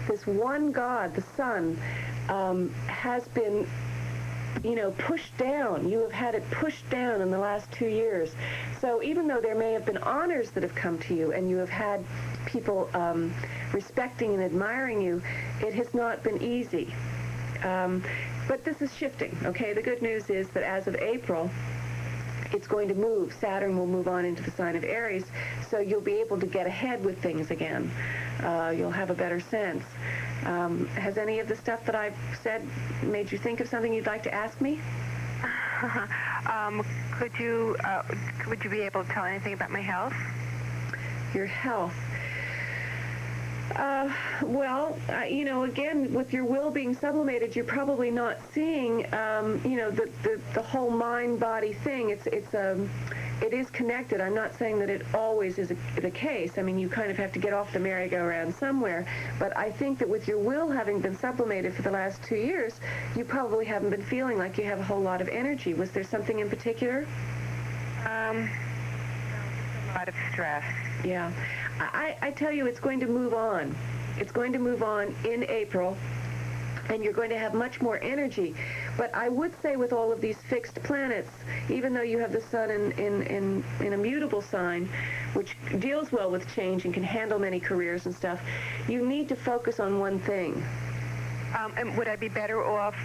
this one god, the sun, has been, pushed down. You have had it pushed down in the last 2 years. So even though there may have been honors that have come to you and you have had people respecting and admiring you, it has not been easy. But this is shifting, okay? The good news is that as of April, it's going to move. Saturn will move on into the sign of Aries, so you'll be able to get ahead with things again. You'll have a better sense. Has any of the stuff that I've said made you think of something you'd like to ask me? Would you be able to tell anything about my health? Your health. Again, with your will being sublimated, you're probably not seeing, the whole mind-body thing. It is connected. I'm not saying that it always is the case. I mean, you kind of have to get off the merry-go-round somewhere. But I think that with your will having been sublimated for the last 2 years, you probably haven't been feeling like you have a whole lot of energy. Was there something in particular? A lot of stress. Yeah. I tell you, it's going to move on. It's going to move on in April, and you're going to have much more energy. But I would say with all of these fixed planets, even though you have the sun in a mutable sign, which deals well with change and can handle many careers and stuff, you need to focus on one thing. And would I be better off,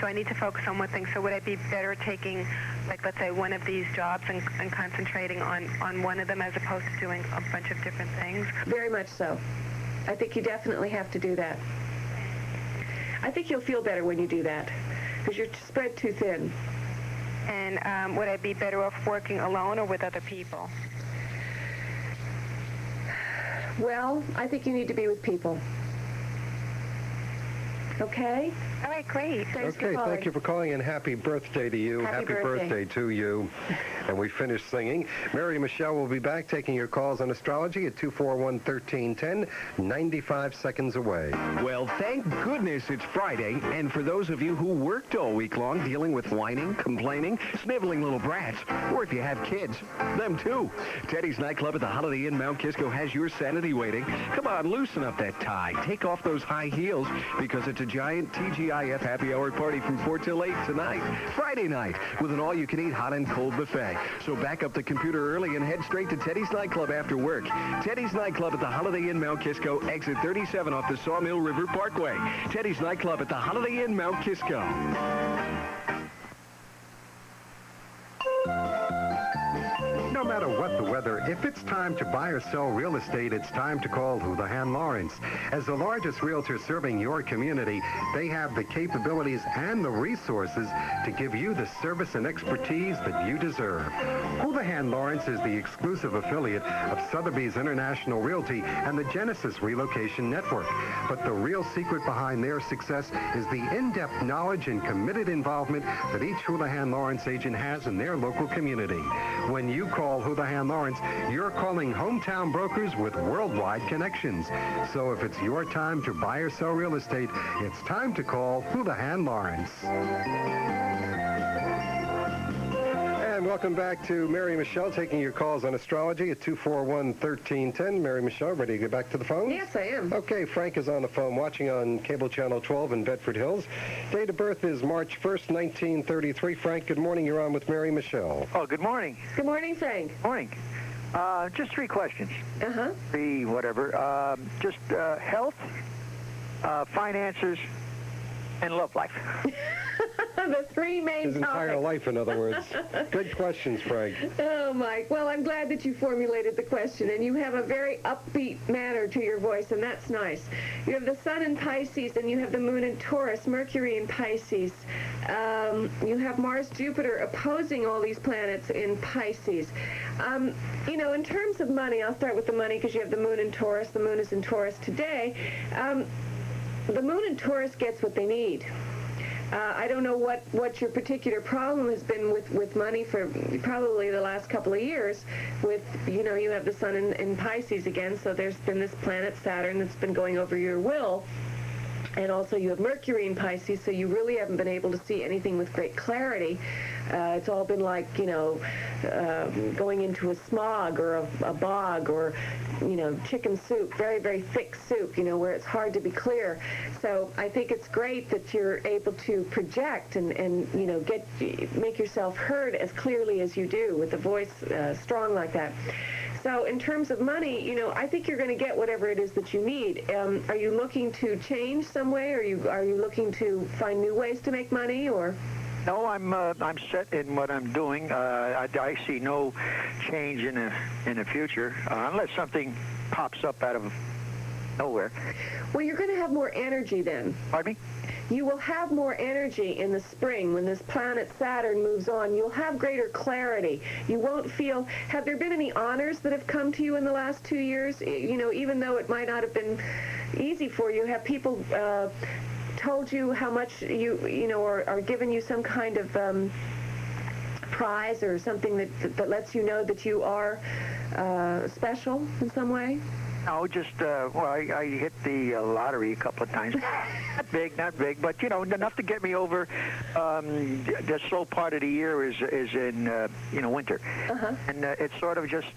so I need to focus on one thing, so would I be better taking, like, let's say, one of these jobs and concentrating on one of them as opposed to doing a bunch of different things? Very much so. I think you definitely have to do that. I think you'll feel better when you do that, because you're spread too thin. And would I be better off working alone or with other people? Well, I think you need to be with people. Okay? All right, great. Thanks okay, for calling. Thank you for calling, and happy birthday to you. Happy birthday to you. And we finished singing. Mary Michele will be back taking your calls on astrology at 241-1310, 95 seconds away. Well, thank goodness it's Friday, and for those of you who worked all week long dealing with whining, complaining, sniveling little brats, or if you have kids, them too, Teddy's Nightclub at the Holiday Inn Mount Kisco has your sanity waiting. Come on, loosen up that tie. Take off those high heels, because it's a giant TGIF happy hour party from 4 till 8 tonight, Friday night, with an all-you-can-eat hot and cold buffet. So back up the computer early and head straight to Teddy's Nightclub after work. Teddy's Nightclub at the Holiday Inn Mount Kisco, exit 37 off the Sawmill River Parkway. Teddy's Nightclub at the Holiday Inn Mount Kisco. No matter what the weather, if it's time to buy or sell real estate, it's time to call Houlihan Lawrence. As the largest realtor serving your community, they have the capabilities and the resources to give you the service and expertise that you deserve. Houlihan Lawrence is the exclusive affiliate of Sotheby's International Realty and the Genesis Relocation Network. But the real secret behind their success is the in-depth knowledge and committed involvement that each Houlihan Lawrence agent has in their local community. When you call Houlihan Lawrence, you're calling hometown brokers with worldwide connections. So if it's your time to buy or sell real estate, it's time to call Houlihan Lawrence. And welcome back to Mary Michele, taking your calls on astrology at 241-1310. Mary Michele, ready to get back to the phone? Yes, I am. Okay, Frank is on the phone, watching on cable channel 12 in Bedford Hills. Date of birth is March 1st, 1933. Frank, good morning. You're on with Mary Michele. Oh, good morning. Good morning, Frank. Morning. Just 3 questions. Uh-huh. 3 whatever. Just health, finances, and love life. The 3 main His entire topics. life, in other words. Good questions, Frank. Oh, Mike. Well, I'm glad that you formulated the question, and you have a very upbeat manner to your voice, and that's nice. You have the sun in Pisces, and you have the moon in Taurus, Mercury in Pisces. You have Mars, Jupiter opposing all these planets in Pisces. In terms of money, I'll start with the money because you have the moon in Taurus. The moon is in Taurus today. The moon in Taurus gets what they need. I don't know what your particular problem has been with money for probably the last couple of years. With, you have the sun in Pisces again, so there's been this planet Saturn that's been going over your will. And also you have Mercury in Pisces, so you really haven't been able to see anything with great clarity. It's all been like, going into a smog or a bog or, chicken soup, very, very thick soup, where it's hard to be clear. So I think it's great that you're able to project and make yourself heard as clearly as you do with a voice strong like that. So in terms of money, I think you're going to get whatever it is that you need. Are you looking to change some way? Are you looking to find new ways to make money, or? No, I'm set in what I'm doing. I see no change in the future unless something pops up out of nowhere. Well, you're going to have more energy then. Pardon me? You will have more energy in the spring when this planet Saturn moves on. You'll have greater clarity. You won't feel... Have there been any honors that have come to you in the last 2 years? Even though it might not have been easy for you, have people told you how much or given you some kind of prize or something that lets you know that you are special in some way? No, just, I hit the lottery a couple of times. Not big, but, enough to get me over. The slow part of the year is in, winter. Uh-huh. And it sort of just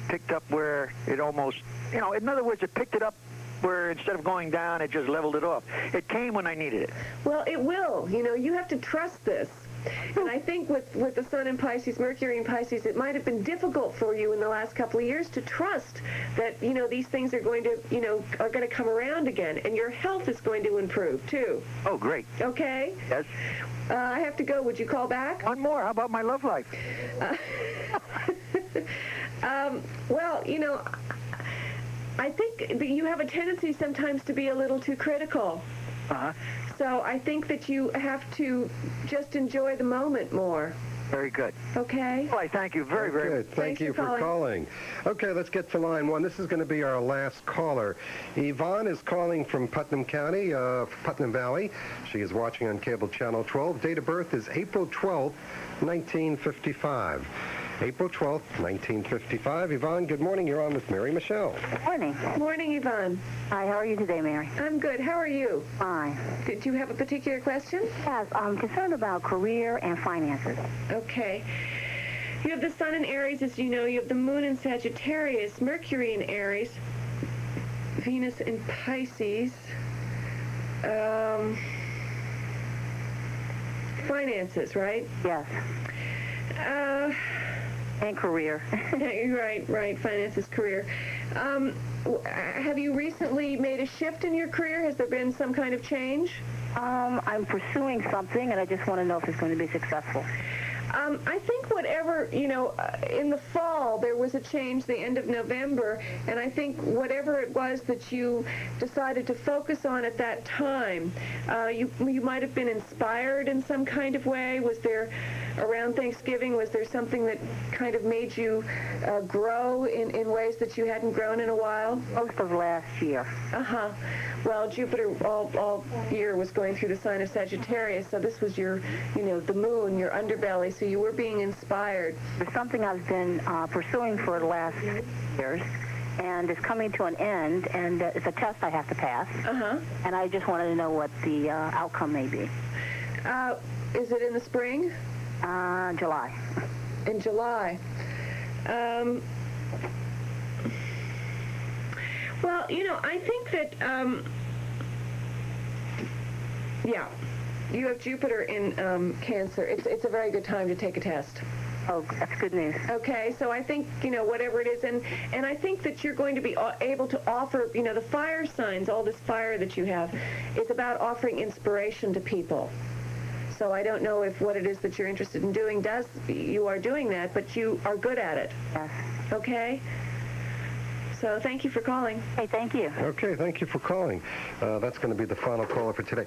picked up where it almost, in other words, it picked it up where instead of going down, it just leveled it off. It came when I needed it. Well, it will. You have to trust this. And I think with the Sun in Pisces, Mercury in Pisces, it might have been difficult for you in the last couple of years to trust that, these things are going to come around again. And your health is going to improve, too. Oh, great. Okay? Yes. I have to go. Would you call back? One more. How about my love life? Well, I think that you have a tendency sometimes to be a little too critical. Uh-huh. So I think that you have to just enjoy the moment more. Very good. Okay? Well, I thank you very, very much. Good. Thank you for calling. Okay, let's get to line one. This is going to be our last caller. Yvonne is calling from Putnam County, Putnam Valley. She is watching on cable channel 12. Date of birth is April 12th, 1955. April 12th, 1955. Yvonne, good morning. You're on with Mary Michele. Good morning. Good morning, Yvonne. Hi, how are you today, Mary? I'm good. How are you? Fine. Did you have a particular question? Yes, I'm concerned about career and finances. Okay. You have the Sun in Aries, as you know. You have the Moon in Sagittarius, Mercury in Aries, Venus in Pisces. Finances, right? Yes. And career. Right. Finances, career. Have you recently made a shift in your career? Has there been some kind of change? I'm pursuing something, and I just want to know if it's going to be successful. I think whatever, in the fall there was a change the end of November, and I think whatever it was that you decided to focus on at that time, you might have been inspired in some kind of way. Was there, around Thanksgiving, was there something that kind of made you grow in ways that you hadn't grown in a while? Most of last year. Uh-huh. Well, Jupiter all year was going through the sign of Sagittarius, so this was your, the moon, your underbelly, so you were being inspired. There's something I've been pursuing for the last years, and it's coming to an end, and it's a test I have to pass. Uh-huh. And I just wanted to know what the outcome may be. Is it in the spring? July. In July. Well, I think that, you have Jupiter in Cancer. It's a very good time to take a test. Oh, that's good news. Okay, so I think, whatever it is, and I think that you're going to be able to offer, the fire signs, all this fire that you have, it's about offering inspiration to people. So I don't know if what it is that you're interested in doing you are doing that, but you are good at it. Yes. Okay? So thank you for calling. Hey, thank you. Okay, thank you for calling. That's going to be the final caller for today.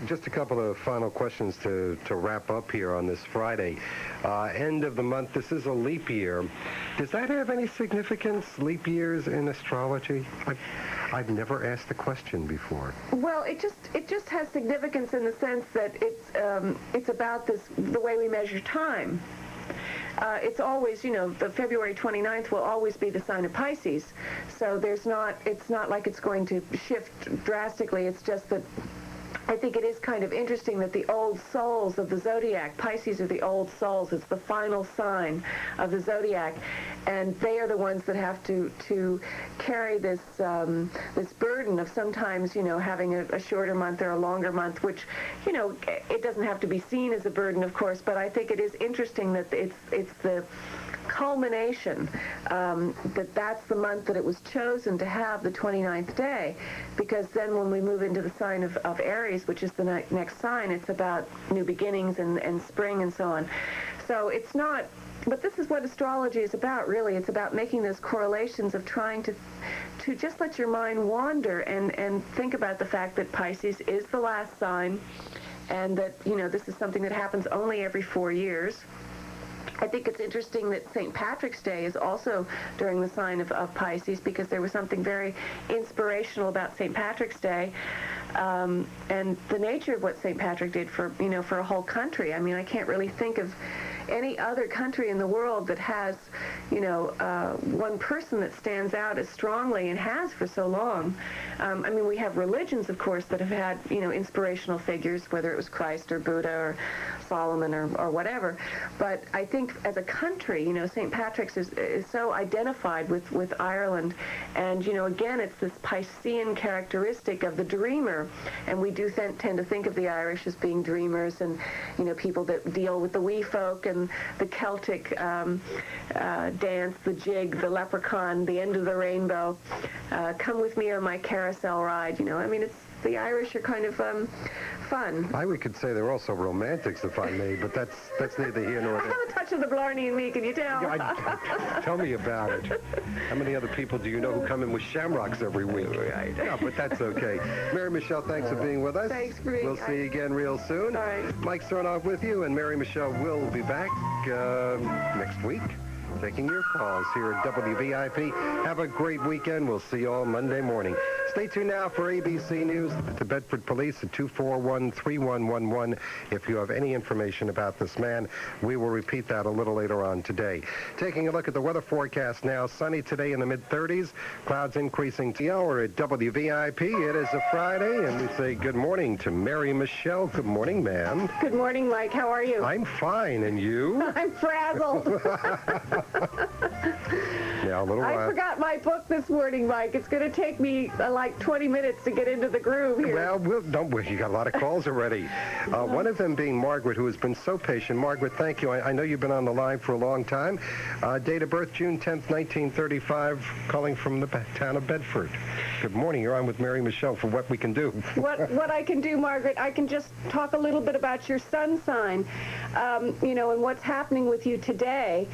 Just a couple of final questions to wrap up here on this Friday. End of the month, this is a leap year. Does that have any significance, leap years in astrology? I've never asked the question before. Well, it just has significance in the sense that it's about the way we measure time. it's always, the February 29th will always be the sign of Pisces. So it's not like it's going to shift drastically. It's just that I think it is kind of interesting that the old souls of the zodiac, Pisces are the old souls. It's the final sign of the zodiac, and they are the ones that have to carry this burden of sometimes, having a shorter month or a longer month, which, it doesn't have to be seen as a burden, of course, but I think it is interesting that it's the culmination, that's the month that it was chosen to have the 29th day, because then when we move into the sign of Aries, which is the next sign, it's about new beginnings and spring and so on. So it's not, but this is what astrology is about, really. It's about making those correlations of trying to just let your mind wander and think about the fact that Pisces is the last sign, and that, this is something that happens only every 4 years. I think it's interesting that St. Patrick's Day is also during the sign of Pisces, because there was something very inspirational about St. Patrick's Day, and the nature of what St. Patrick did for a whole country. I mean, I can't really think of any other country in the world that has, one person that stands out as strongly and has for so long. I mean, we have religions, of course, that have had, inspirational figures, whether it was Christ or Buddha or Solomon or whatever. But I think as a country, St. Patrick's is so identified with Ireland. And, again, it's this Piscean characteristic of the dreamer. And we do tend to think of the Irish as being dreamers and, people that deal with the wee folk and the Celtic dance, the jig, the leprechaun, the end of the rainbow. Come with me on my carousel ride. I mean, the Irish are kind of fun. We could say they're also romantics, if I may, but that's neither here nor I there. have a touch of the Blarney in me, can you tell? Tell me about it. How many other people do you know who come in with shamrocks every week? Right. Yeah, but that's okay. Mary Michele, thanks for being with us. Thanks for being. We'll see you again real soon. All right. Mike Cernoff with you, and Mary Michele will be back next week, taking your calls here at WVIP. Have a great weekend. We'll see you all Monday morning. Stay tuned now for ABC News. The Bedford Police at 241-3111. If you have any information about this man, we will repeat that a little later on today. Taking a look at the weather forecast now. Sunny today in the mid-30s. Clouds increasing to the hour at WVIP. It is a Friday, and we say good morning to Mary Michele. Good morning, ma'am. Good morning, Mike. How are you? I'm fine, and you? I'm frazzled. Yeah, a little I forgot my book this morning, Mike. It's going to take me like 20 minutes to get into the groove here. Well, don't worry. You got a lot of calls already. One of them being Margaret, who has been so patient. Margaret, thank you. I know you've been on the line for a long time. Date of birth, June 10th, 1935, calling from the town of Bedford. Good morning. You're on with Mary Michele for What We Can Do. What I can do, Margaret, I can just talk a little bit about your sun sign, and what's happening with you today.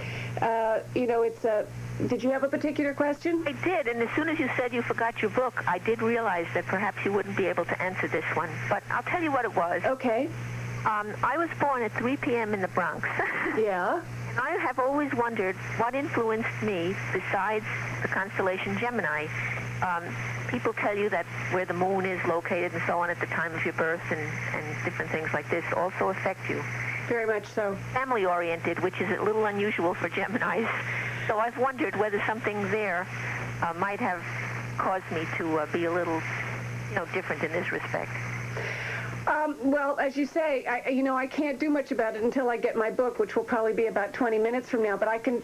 Did you have a particular question? I did, and as soon as you said you forgot your book, I did realize that perhaps you wouldn't be able to answer this one. But I'll tell you what it was. Okay. I was born at 3 p.m. in the Bronx. Yeah. And I have always wondered what influenced me besides the constellation Gemini. People tell you that where the moon is located and so on at the time of your birth and different things like this also affect you. Very much so. Family-oriented, which is a little unusual for Geminis. So I've wondered whether something there might have caused me to be a little, different in this respect. Well, as you say, I can't do much about it until I get my book, which will probably be about 20 minutes from now. But I can.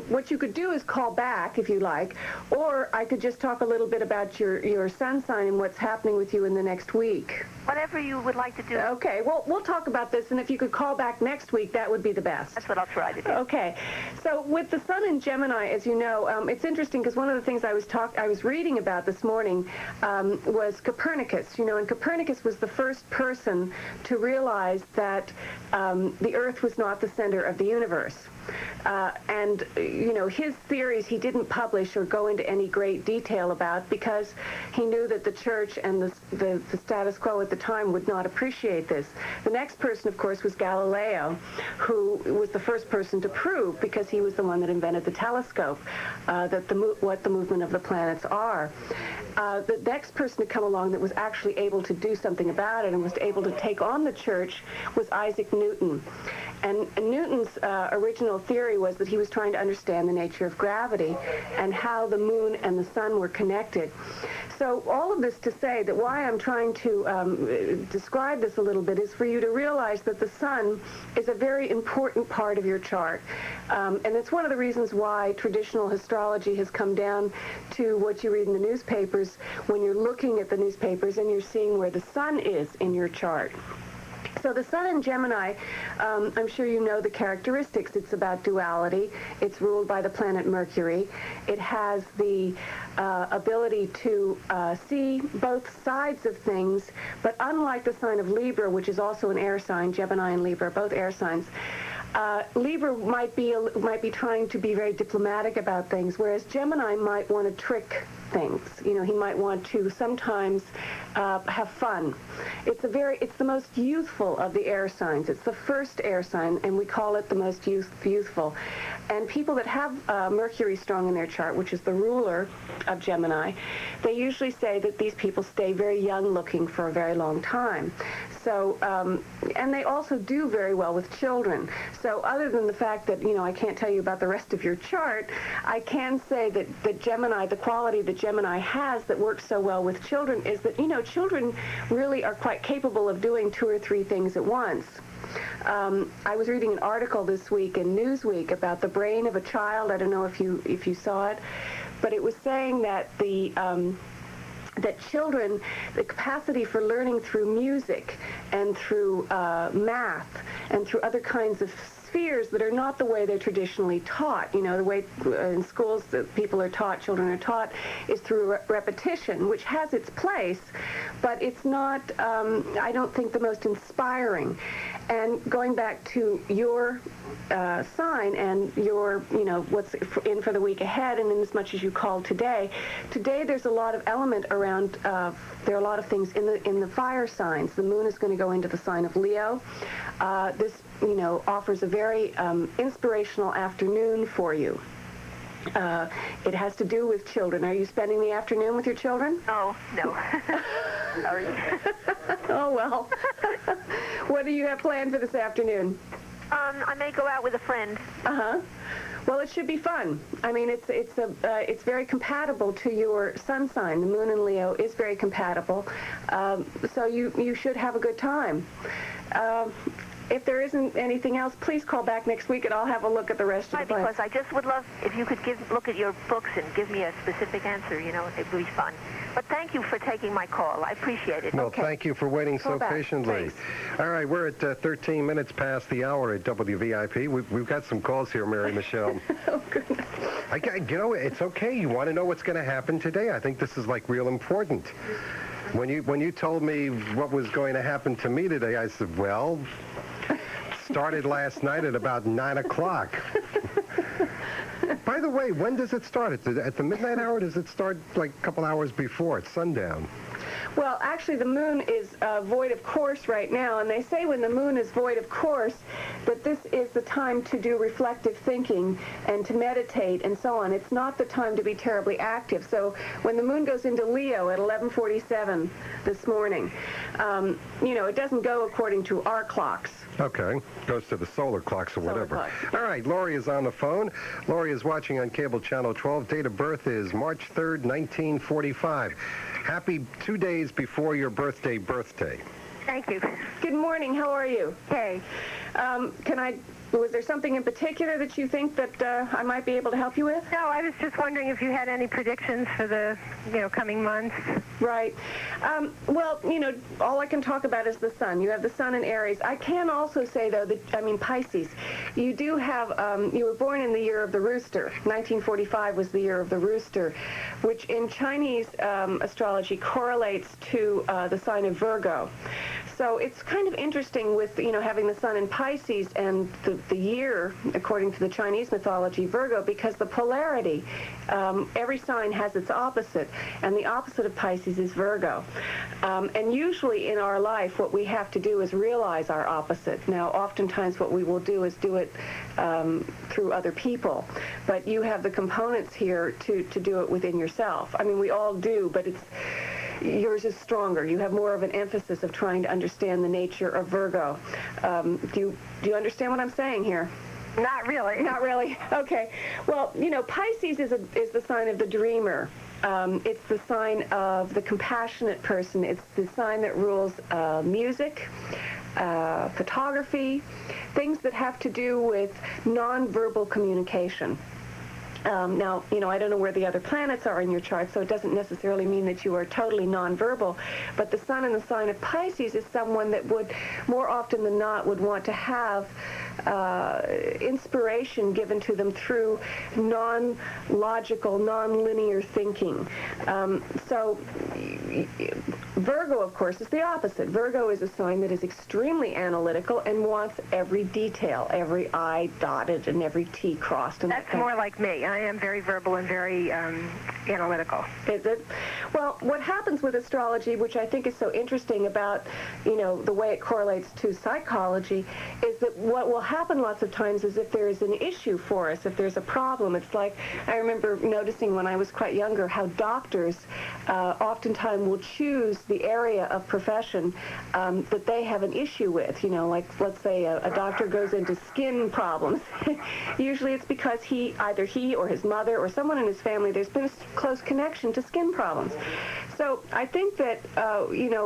What you could do is call back if you like, or I could just talk a little bit about your sun sign and what's happening with you in the next week. Whatever you would like to do. Okay. Well, we'll talk about this, and if you could call back next week, that would be the best. That's what I'll try to do. Okay. So with the sun in Gemini, as you know, it's interesting because one of the things I was reading about this morning was Copernicus. And Copernicus was the first person to realize that the Earth was not the center of the universe. And his theories he didn't publish or go into any great detail about because he knew that the church and the status quo at the time would not appreciate this. The next person, of course, was Galileo, who was the first person to prove, because he was the one that invented the telescope, what the movement of the planets are. The next person to come along that was actually able to do something about it and was able to take on the church was Isaac Newton. And Newton's original theory was that he was trying to understand the nature of gravity and how the moon and the sun were connected. So all of this to say that why I'm trying to describe this a little bit is for you to realize that the sun is a very important part of your chart. And it's one of the reasons why traditional astrology has come down to what you read in the newspapers when you're looking at the newspapers and you're seeing where the sun is in your chart. So the sun in Gemini, I'm sure you know the characteristics. It's about duality. It's ruled by the planet Mercury. It has the ability to see both sides of things, but unlike the sign of Libra, which is also an air sign, Gemini and Libra, both air signs, Libra might be trying to be very diplomatic about things, whereas Gemini might want to trick things. You know, he might want to sometimes have fun. It's the most youthful of the air signs. It's the first air sign, and we call it the most youthful. And people that have Mercury strong in their chart, which is the ruler of Gemini, they usually say that these people stay very young looking for a very long time. So, and they also do very well with children. So other than the fact that, you know, I can't tell you about the rest of your chart, I can say that Gemini, the quality that Gemini has that works so well with children is that, you know, children really are quite capable of doing 2 or 3 things at once. I was reading an article this week in Newsweek about the brain of a child. I don't know if you saw it, but it was saying that that children, the capacity for learning through music and through math and through other kinds of spheres that are not the way they're traditionally taught. You know, the way in schools that people are taught, children are taught, is through repetition, which has its place, but it's not, I don't think, the most inspiring. And going back to your sign and your, you know, what's in for the week ahead, and in as much as you called today there's a lot of element around, there are a lot of things in the fire signs. The moon is going to go into the sign of Leo. This, you know, offers a very inspirational afternoon for you. It has to do with children. Are you spending the afternoon with your children? Oh, no. Sorry. Oh, well. What do you have planned for this afternoon? I may go out with a friend. Uh-huh. Well, it should be fun. I mean, it's very compatible to your sun sign. The moon in Leo is very compatible. So you should have a good time. If there isn't anything else, please call back next week and I'll have a look at the rest of the plan. Because I just would love if you could look at your books and give me a specific answer, you know, it would be fun. But thank you for taking my call. I appreciate it. Well, Okay. thank you for waiting so back. patiently. Thanks. All right, we're at 13 minutes past the hour at WVIP. We've got some calls here, Mary Michele. Oh, goodness. You know, it's okay. You want to know what's going to happen today. I think this is, like, real important. When you told me what was going to happen to me today, I said, well, started last night at about 9 o'clock. By the way, when does it start? At the midnight hour? Does it start like a couple hours before? It's sundown. Well, actually, the moon is void of course right now, and they say when the moon is void of course that this is the time to do reflective thinking and to meditate and so on. It's not the time to be terribly active. So when the moon goes into Leo at 11:47 this morning, you know, it doesn't go according to our clocks. Okay. Goes to the solar clocks or Solar whatever. clocks. All right. Lori is on the phone. Lori is watching on cable channel 12. Date of birth is March 3rd, 1945. Happy 2 days before your birthday. Thank you. Good morning. How are you? Hey. Was there something in particular that you think that I might be able to help you with? No, I was just wondering if you had any predictions for the, you know, coming months. Right. Well, you know, all I can talk about is the sun. You have the sun in Aries. I can also say, though, that, Pisces, you do have, you were born in the year of the rooster. 1945 was the year of the rooster, which in Chinese astrology correlates to the sign of Virgo. So it's kind of interesting with, you know, having the sun in Pisces and the year, according to the Chinese mythology, Virgo, because the polarity, every sign has its opposite, and the opposite of Pisces is Virgo. And usually in our life, what we have to do is realize our opposite. Now, oftentimes what we will do is do it through other people, but you have the components here to do it within yourself. I mean, we all do, but yours is stronger. You have more of an emphasis of trying to understand the nature of Virgo. Do you understand what I'm saying here? Not really. Not really. Okay. Well, Pisces is the sign of the dreamer. It's the sign of the compassionate person. It's the sign that rules music, photography, things that have to do with nonverbal communication. Now, I don't know where the other planets are in your chart, so it doesn't necessarily mean that you are totally nonverbal, but the sun in the sign of Pisces is someone that would, more often than not, would want to have inspiration given to them through non-logical, non-linear thinking. So Virgo, of course, is the opposite. Virgo is a sign that is extremely analytical and wants every detail, every I dotted and every T crossed. And that's more like me. I am very verbal and very analytical. Is it? Well, what happens with astrology, which I think is so interesting about, the way it correlates to psychology, is that what will happen lots of times is if there is an issue for us, if there's a problem. It's like, I remember noticing when I was quite younger how doctors oftentimes will choose the area of profession that they have an issue with. Like, let's say a doctor goes into skin problems. Usually it's because either he or his mother or someone in his family, there's been a close connection to skin problems. So I think that,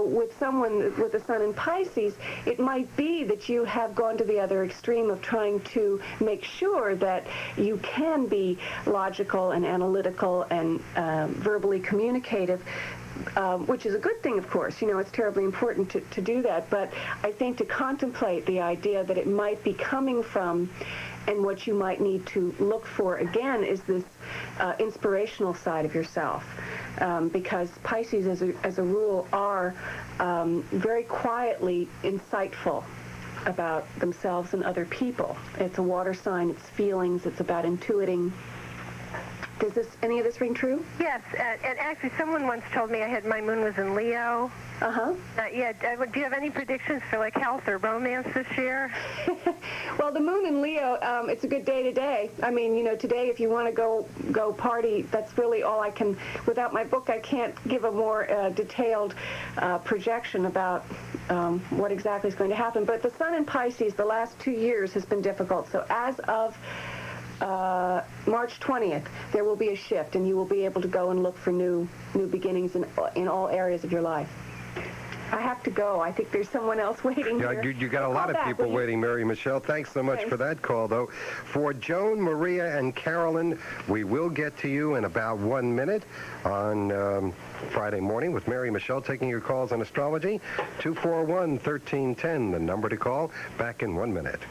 with someone with the sun in Pisces, it might be that you have gone to the other extreme of trying to make sure that you can be logical and analytical and verbally communicative, which is a good thing, of course. It's terribly important to do that. But I think to contemplate the idea that it might be coming from, and what you might need to look for, again, is this inspirational side of yourself. Because Pisces, as a rule, are very quietly insightful about themselves and other people. It's a water sign. It's feelings. It's about intuiting. Does any of this ring true? Yes, and actually someone once told me my moon was in Leo. Uh-huh. Do you have any predictions for health or romance this year? Well, the moon in Leo, it's a good day today. I mean, today if you want to go party, that's really all I can. Without my book, I can't give a more detailed projection about what exactly is going to happen. But the sun in Pisces the last 2 years has been difficult. So as of March 20th, there will be a shift, and you will be able to go and look for new beginnings in all areas of your life. I have to go. I think there's someone else waiting here. You got a lot of people waiting, Mary Michele. Thanks so much for that call, though. For Joan, Maria, and Carolyn, we will get to you in about 1 minute on Friday morning with Mary Michele taking your calls on astrology. 241-1310, the number to call. Back in 1 minute.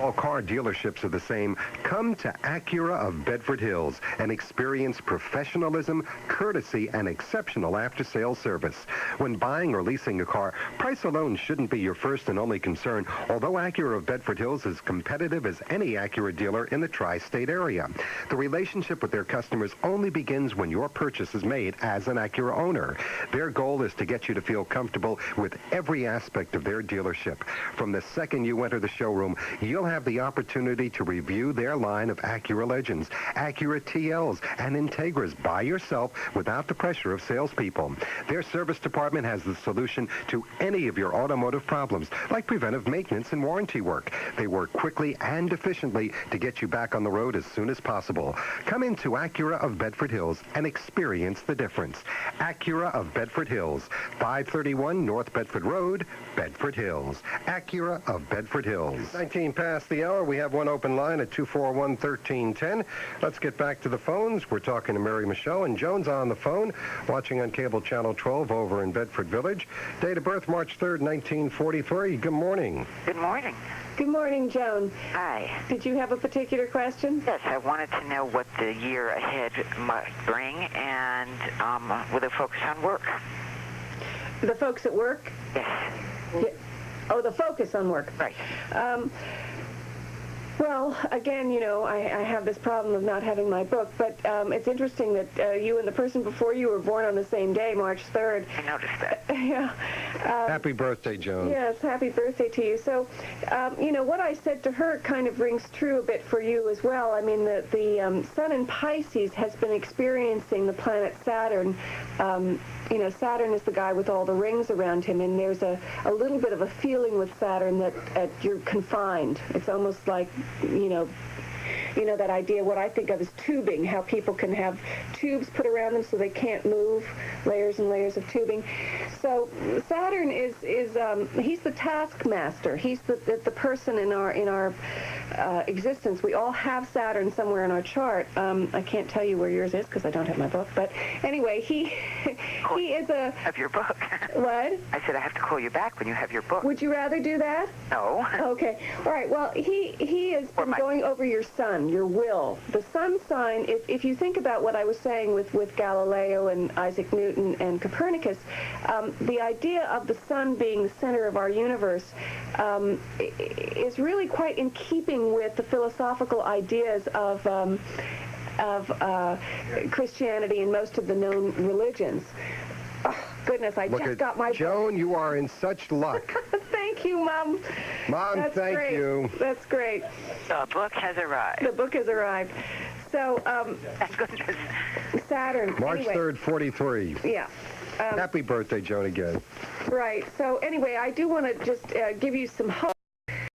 All car dealerships are the same. Come to Acura of Bedford Hills and experience professionalism, courtesy, and exceptional after-sales service. When buying or leasing a car, price alone shouldn't be your first and only concern, although Acura of Bedford Hills is competitive as any Acura dealer in the tri-state area. The relationship with their customers only begins when your purchase is made as an Acura owner. Their goal is to get you to feel comfortable with every aspect of their dealership. From the second you enter the showroom, you'll have the opportunity to review their line of Acura Legends, Acura TLs, and Integras by yourself without the pressure of salespeople. Their service department has the solution to any of your automotive problems, like preventive maintenance and warranty work. They work quickly and efficiently to get you back on the road as soon as possible. Come into Acura of Bedford Hills and experience the difference. Acura of Bedford Hills, 531 North Bedford Road, Bedford Hills. Acura of Bedford Hills. 19 past the hour. We have one open line at 241-1310. Let's get back to the phones. We're talking to Mary Michele, and Joan's on the phone, watching on cable channel 12 over in Bedford Village. Date of birth, March 3rd, 1943. Good morning. Good morning. Good morning, Joan. Hi. Did you have a particular question? Yes, I wanted to know what the year ahead might bring, and with a focus on work. The folks at work? Yes. Yeah. Oh, the focus on work. Right. Well, again, I have this problem of not having my book, but it's interesting that you and the person before you were born on the same day, March 3rd. I noticed that. Yeah. Happy birthday, Joan. Yes, happy birthday to you. So, what I said to her kind of rings true a bit for you as well. I mean, the sun in Pisces has been experiencing the planet Saturn Saturn is the guy with all the rings around him, and there's a little bit of a feeling with Saturn that you're confined. It's almost like, that idea, what I think of as tubing, how people can have tubes put around them so they can't move, layers and layers of tubing. So Saturn is he's the taskmaster. He's the person in our existence. We all have Saturn somewhere in our chart. I can't tell you where yours is because I don't have my book. But anyway, he is a... Have your book. What? I said I have to call you back when you have your book. Would you rather do that? No. Okay. All right. Well, he has been going over your sun, your will. The sun sign, if you think about what I was saying with Galileo and Isaac Newton and Copernicus, the idea of the sun being the center of our universe is really quite in keeping with the philosophical ideas of Christianity and most of the known religions. Oh, goodness, I just got my... Joan, you are in such luck. Thank you, Mom. Mom, That's thank great. you. That's great. The book has arrived. The book has arrived. So, Thank goodness. Saturn. March anyway. 3rd, 43. Yeah. Happy birthday, Joan, again. Right. So, anyway, I do want to just give you some hope.